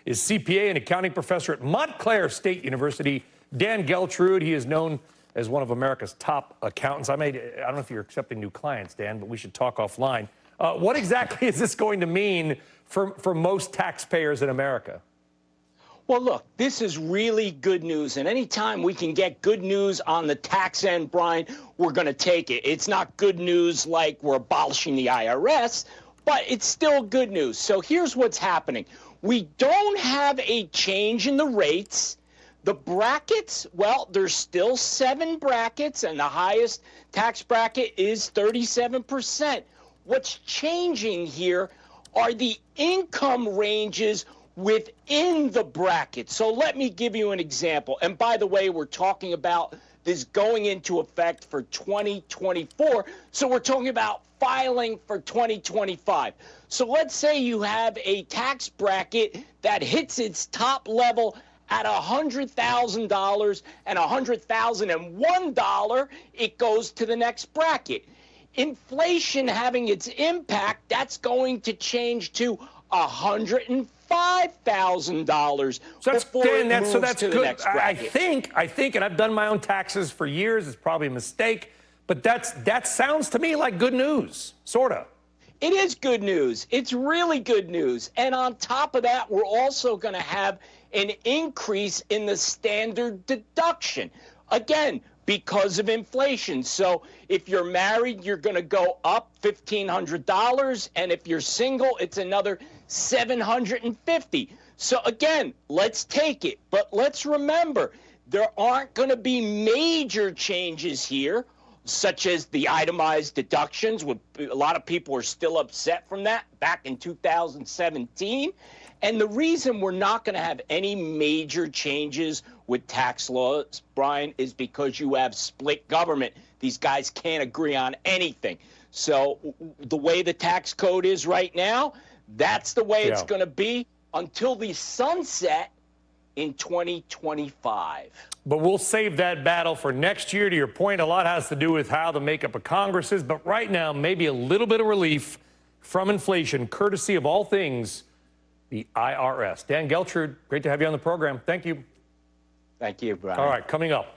is CPA and accounting professor at Montclair State University. Dan Geltrude, he is known as one of America's top accountants. I don't know if you're accepting new clients, Dan, but we should talk offline. What exactly is this going to mean for most taxpayers in America? Well, look, this is really good news. And anytime we can get good news on the tax end, Brian, we're going to take it. It's not good news like we're abolishing the IRS, but it's still good news. So here's what's happening. We don't have a change in the rates. The brackets, well, there's still 7 brackets, and the highest tax bracket is 37%. What's changing here are the income ranges within the bracket. So let me give you an example. And by the way, we're talking about this going into effect for 2024. So we're talking about filing for 2025. So let's say you have a tax bracket that hits its top level at $100,000 and $100,001, it goes to the next bracket. Inflation having its impact, that's going to change to $105,000 before it moves to the next bracket. I think, and I've done my own taxes for years. It's probably a mistake, but that sounds to me like good news, sort of. It is good news. It's really good news. And on top of that, we're also going to have an increase in the standard deduction. Again, because of inflation. So if you're married, you're going to go up $1,500, and if you're single, it's another $750. So again, let's take it. But let's remember, there aren't going to be major changes here, such as the itemized deductions. A lot of people are still upset from that back in 2017. And the reason we're not going to have any major changes with tax laws, Brian, is because you have split government. These guys can't agree on anything. So the way the tax code is right now, that's the way it's going to be until the sunset in 2025. But we'll save that battle for next year. To your point, a lot has to do with how the makeup of Congress is. But right now, maybe a little bit of relief from inflation, courtesy of all things, the IRS. Dan Geltrude, great to have you on the program. Thank you. Thank you, Brian. All right, coming up.